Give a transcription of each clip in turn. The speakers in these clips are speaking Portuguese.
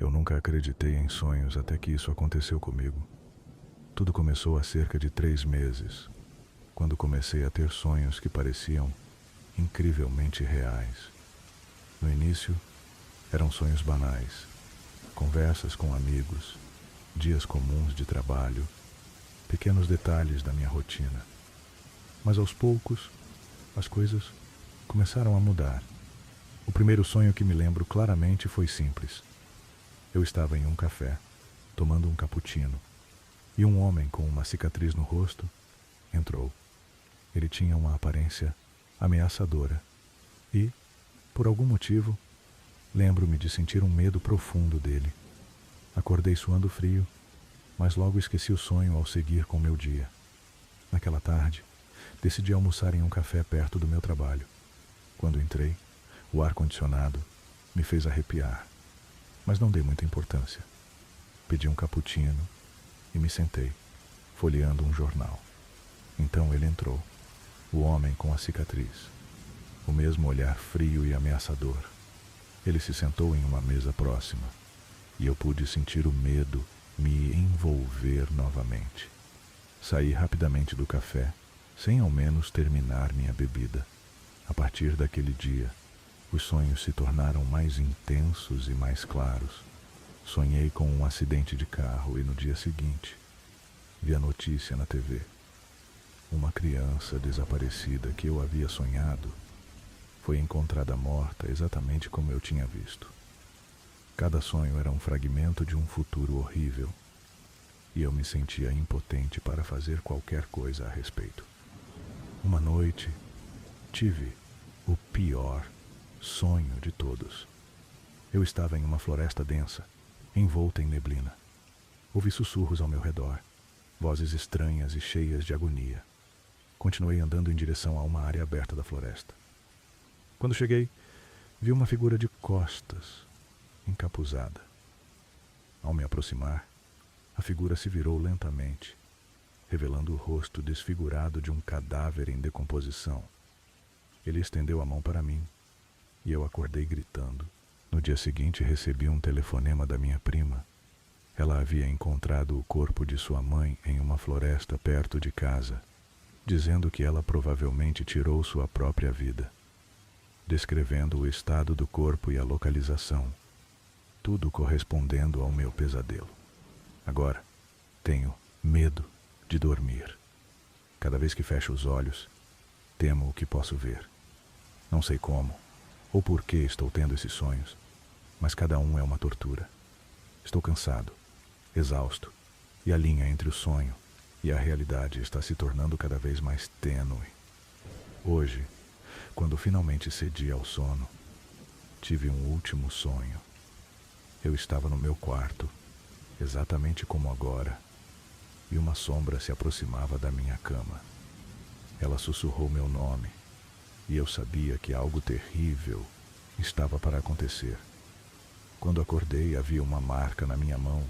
Eu nunca acreditei em sonhos até que isso aconteceu comigo. Tudo começou há cerca de 3 meses, quando comecei a ter sonhos que pareciam incrivelmente reais. No início, eram sonhos banais, conversas com amigos, dias comuns de trabalho, pequenos detalhes da minha rotina. Mas aos poucos, as coisas começaram a mudar. O primeiro sonho que me lembro claramente foi simples. Eu estava em um café, tomando um cappuccino, e um homem com uma cicatriz no rosto entrou. Ele tinha uma aparência ameaçadora e, por algum motivo, lembro-me de sentir um medo profundo dele. Acordei suando frio, mas logo esqueci o sonho ao seguir com meu dia. Naquela tarde, decidi almoçar em um café perto do meu trabalho. Quando entrei, o ar-condicionado me fez arrepiar, mas não dei muita importância. Pedi um cappuccino e me sentei, folheando um jornal. Então ele entrou, o homem com a cicatriz, o mesmo olhar frio e ameaçador. Ele se sentou em uma mesa próxima, e eu pude sentir o medo me envolver novamente. Saí rapidamente do café, sem ao menos terminar minha bebida. A partir daquele dia, os sonhos se tornaram mais intensos e mais claros. Sonhei com um acidente de carro e no dia seguinte, vi a notícia na TV. Uma criança desaparecida que eu havia sonhado foi encontrada morta exatamente como eu tinha visto. Cada sonho era um fragmento de um futuro horrível, e eu me sentia impotente para fazer qualquer coisa a respeito. Uma noite, tive o pior sonho de todos. Eu estava em uma floresta densa, envolta em neblina. Ouvi sussurros ao meu redor, vozes estranhas e cheias de agonia. Continuei andando em direção a uma área aberta da floresta. Quando cheguei, vi uma figura de costas, encapuzada. Ao me aproximar, a figura se virou lentamente, revelando o rosto desfigurado de um cadáver em decomposição. Ele estendeu a mão para mim, e eu acordei gritando. No dia seguinte recebi um telefonema da minha prima. Ela havia encontrado o corpo de sua mãe em uma floresta perto de casa, dizendo que ela provavelmente tirou sua própria vida, descrevendo o estado do corpo e a localização, tudo correspondendo ao meu pesadelo. Agora, tenho medo de dormir. Cada vez que fecho os olhos, temo o que posso ver. Não sei como ou por que estou tendo esses sonhos, mas cada um é uma tortura. Estou cansado, exausto, e a linha entre o sonho e a realidade está se tornando cada vez mais tênue. Hoje, quando finalmente cedi ao sono, tive um último sonho. Eu estava no meu quarto, exatamente como agora, e uma sombra se aproximava da minha cama. Ela sussurrou meu nome, e eu sabia que algo terrível estava para acontecer. Quando acordei, havia uma marca na minha mão,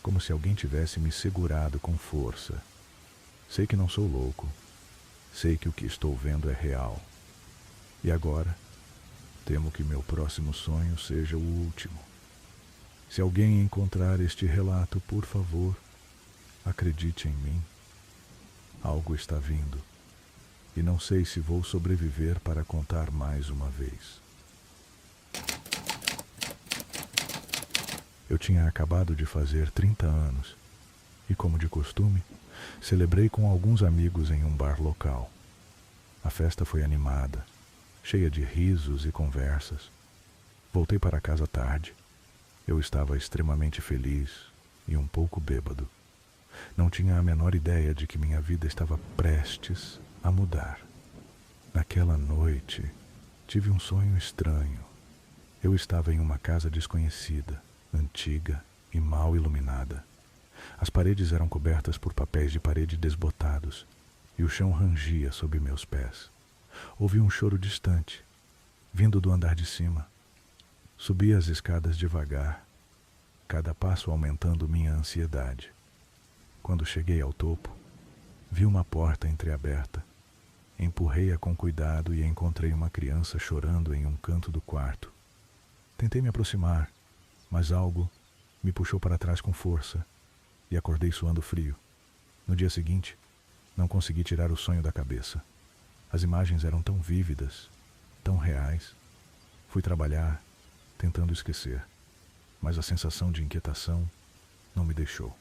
como se alguém tivesse me segurado com força. Sei que não sou louco. Sei que o que estou vendo é real. E agora, temo que meu próximo sonho seja o último. Se alguém encontrar este relato, por favor, acredite em mim. Algo está vindo, e não sei se vou sobreviver para contar mais uma vez. Eu tinha acabado de fazer 30 anos, e como de costume, celebrei com alguns amigos em um bar local. A festa foi animada, cheia de risos e conversas. Voltei para casa tarde. Eu estava extremamente feliz e um pouco bêbado. Não tinha a menor ideia de que minha vida estava prestes a mudar. Naquela noite, tive um sonho estranho. Eu estava em uma casa desconhecida, antiga e mal iluminada. As paredes eram cobertas por papéis de parede desbotados e o chão rangia sob meus pés. Ouvi um choro distante, vindo do andar de cima. Subi as escadas devagar, cada passo aumentando minha ansiedade. Quando cheguei ao topo, vi uma porta entreaberta. Empurrei-a com cuidado e encontrei uma criança chorando em um canto do quarto. Tentei me aproximar, mas algo Me puxou para trás com força e acordei suando frio. No dia seguinte, não consegui tirar o sonho da cabeça. As imagens eram tão vívidas, tão reais. Fui trabalhar, tentando esquecer, mas a sensação de inquietação não me deixou.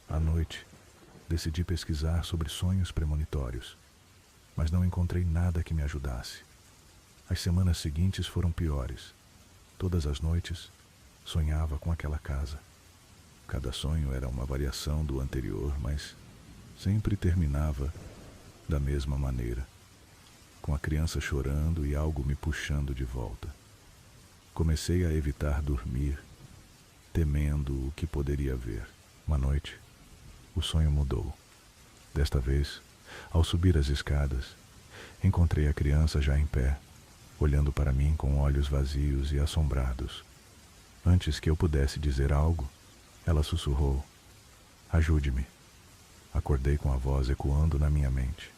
À noite, decidi pesquisar sobre sonhos premonitórios, mas não encontrei nada que me ajudasse. As semanas seguintes foram piores. Todas as noites, sonhava com aquela casa. Cada sonho era uma variação do anterior, mas sempre terminava da mesma maneira, com a criança chorando e algo me puxando de volta. Comecei a evitar dormir, temendo o que poderia ver. Uma noite, o sonho mudou. Desta vez, ao subir as escadas, encontrei a criança já em pé, olhando para mim com olhos vazios e assombrados. Antes que eu pudesse dizer algo, ela sussurrou: "Ajude-me." Acordei com a voz ecoando na minha mente.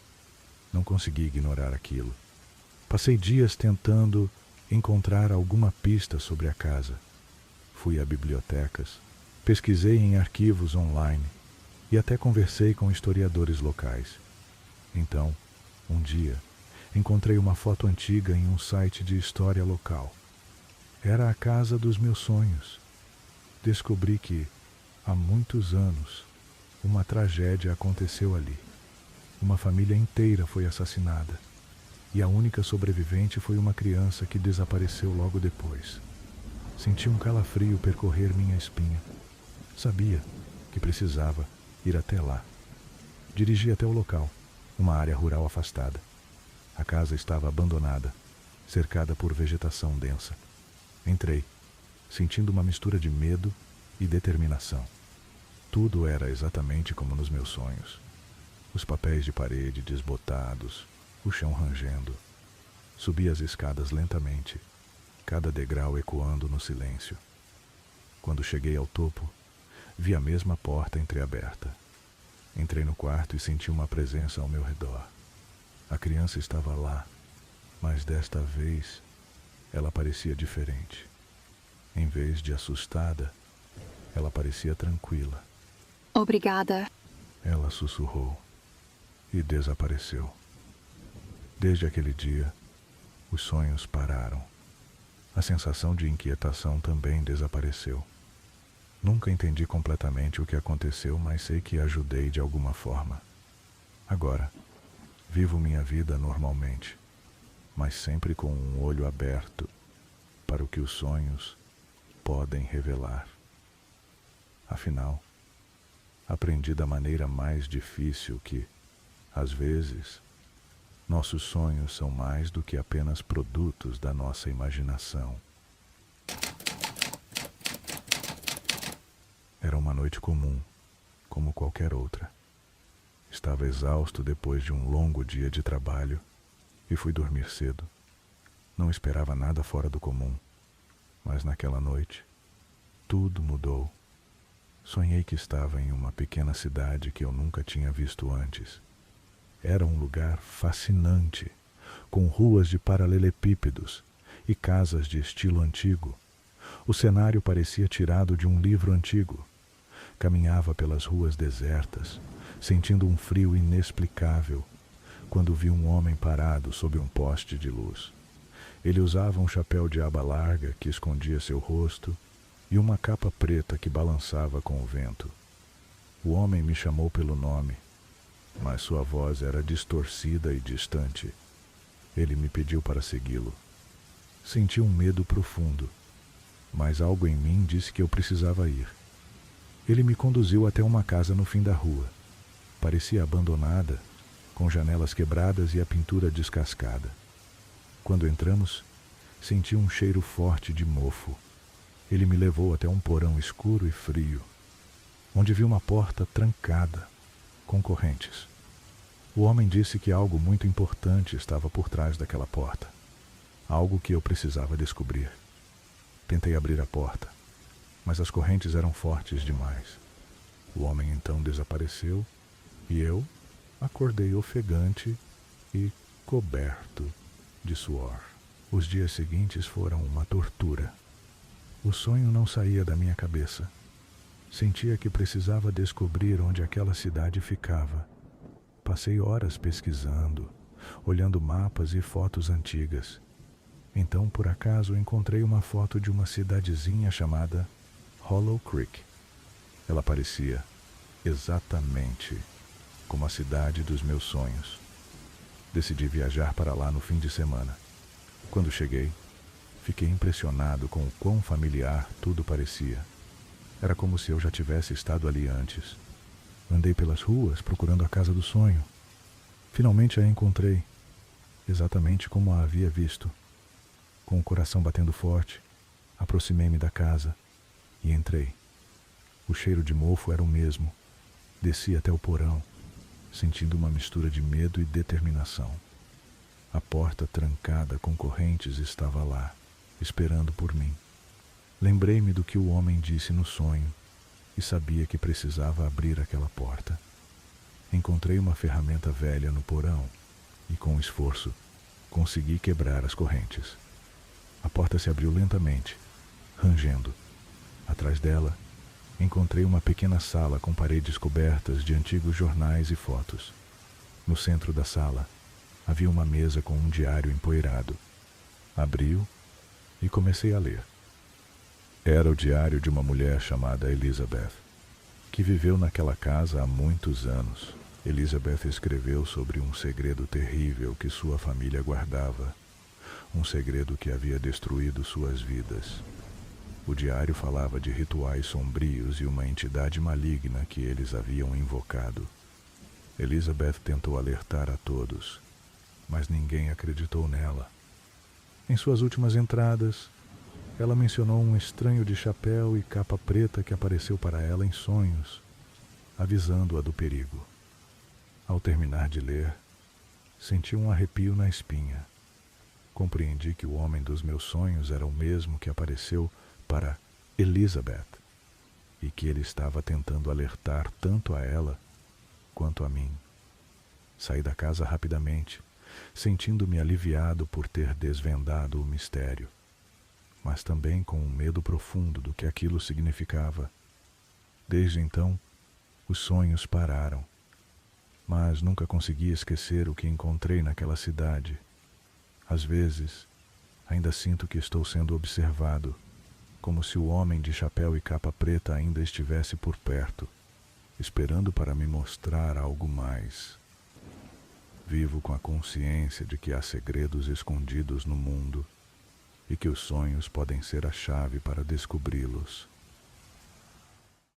Não consegui ignorar aquilo. Passei dias tentando encontrar alguma pista sobre a casa. Fui a bibliotecas, pesquisei em arquivos online e até conversei com historiadores locais. Então, um dia, encontrei uma foto antiga em um site de história local. Era a casa dos meus sonhos. Descobri que, há muitos anos, uma tragédia aconteceu ali. Uma família inteira foi assassinada, e a única sobrevivente foi uma criança que desapareceu logo depois. Senti um calafrio percorrer minha espinha. Sabia que precisava ir até lá. Dirigi até o local, uma área rural afastada. A casa estava abandonada, cercada por vegetação densa. Entrei, sentindo uma mistura de medo e determinação. Tudo era exatamente como nos meus sonhos. Os papéis de parede desbotados, o chão rangendo. Subi as escadas lentamente, cada degrau ecoando no silêncio. Quando cheguei ao topo, vi a mesma porta entreaberta. Entrei no quarto e senti uma presença ao meu redor. A criança estava lá, mas desta vez ela parecia diferente. Em vez de assustada, ela parecia tranquila. Obrigada. Ela sussurrou e desapareceu. Desde aquele dia, os sonhos pararam. A sensação de inquietação também desapareceu. Nunca entendi completamente o que aconteceu, mas sei que ajudei de alguma forma. Agora, vivo minha vida normalmente, mas sempre com um olho aberto para o que os sonhos podem revelar. Afinal, aprendi da maneira mais difícil que, às vezes, nossos sonhos são mais do que apenas produtos da nossa imaginação. Era uma noite comum, como qualquer outra. Estava exausto depois de um longo dia de trabalho e fui dormir cedo. Não esperava nada fora do comum, mas naquela noite, tudo mudou. Sonhei que estava em uma pequena cidade que eu nunca tinha visto antes. Era um lugar fascinante, com ruas de paralelepípedos e casas de estilo antigo. O cenário parecia tirado de um livro antigo. Caminhava pelas ruas desertas, sentindo um frio inexplicável, quando vi um homem parado sob um poste de luz. Ele usava um chapéu de aba larga que escondia seu rosto e uma capa preta que balançava com o vento. O homem me chamou pelo nome, mas sua voz era distorcida e distante. Ele me pediu para segui-lo. Senti um medo profundo, mas algo em mim disse que eu precisava ir. Ele me conduziu até uma casa no fim da rua. Parecia abandonada, com janelas quebradas e a pintura descascada. Quando entramos, senti um cheiro forte de mofo. Ele me levou até um porão escuro e frio, onde vi uma porta trancada, com correntes. O homem disse que algo muito importante estava por trás daquela porta, algo que eu precisava descobrir. Tentei abrir a porta, mas as correntes eram fortes demais. O homem então desapareceu e eu acordei ofegante e coberto de suor. Os dias seguintes foram uma tortura. O sonho não saía da minha cabeça. Sentia que precisava descobrir onde aquela cidade ficava. Passei horas pesquisando, olhando mapas e fotos antigas. Então, por acaso, encontrei uma foto de uma cidadezinha chamada Hollow Creek. Ela parecia exatamente como a cidade dos meus sonhos. Decidi viajar para lá no fim de semana. Quando cheguei, fiquei impressionado com o quão familiar tudo parecia. Era como se eu já tivesse estado ali antes. Andei pelas ruas procurando a casa do sonho. Finalmente a encontrei, exatamente como a havia visto. Com o coração batendo forte, aproximei-me da casa e entrei. O cheiro de mofo era o mesmo. Desci até o porão, sentindo uma mistura de medo e determinação. A porta trancada com correntes estava lá, esperando por mim. Lembrei-me do que o homem disse no sonho e sabia que precisava abrir aquela porta. Encontrei uma ferramenta velha no porão e, com esforço, consegui quebrar as correntes. A porta se abriu lentamente, rangendo. Atrás dela, encontrei uma pequena sala com paredes cobertas de antigos jornais e fotos. No centro da sala, havia uma mesa com um diário empoeirado. Abri-o e comecei a ler. Era o diário de uma mulher chamada Elizabeth, que viveu naquela casa há muitos anos. Elizabeth escreveu sobre um segredo terrível que sua família guardava, um segredo que havia destruído suas vidas. O diário falava de rituais sombrios e uma entidade maligna que eles haviam invocado. Elizabeth tentou alertar a todos, mas ninguém acreditou nela. Em suas últimas entradas, ela mencionou um estranho de chapéu e capa preta que apareceu para ela em sonhos, avisando-a do perigo. Ao terminar de ler, senti um arrepio na espinha. Compreendi que o homem dos meus sonhos era o mesmo que apareceu para Elizabeth e que ele estava tentando alertar tanto a ela quanto a mim. Saí da casa rapidamente, sentindo-me aliviado por ter desvendado o mistério, mas também com um medo profundo do que aquilo significava. Desde então, os sonhos pararam, mas nunca consegui esquecer o que encontrei naquela cidade. Às vezes, ainda sinto que estou sendo observado, como se o homem de chapéu e capa preta ainda estivesse por perto, esperando para me mostrar algo mais. Vivo com a consciência de que há segredos escondidos no mundo e que os sonhos podem ser a chave para descobri-los.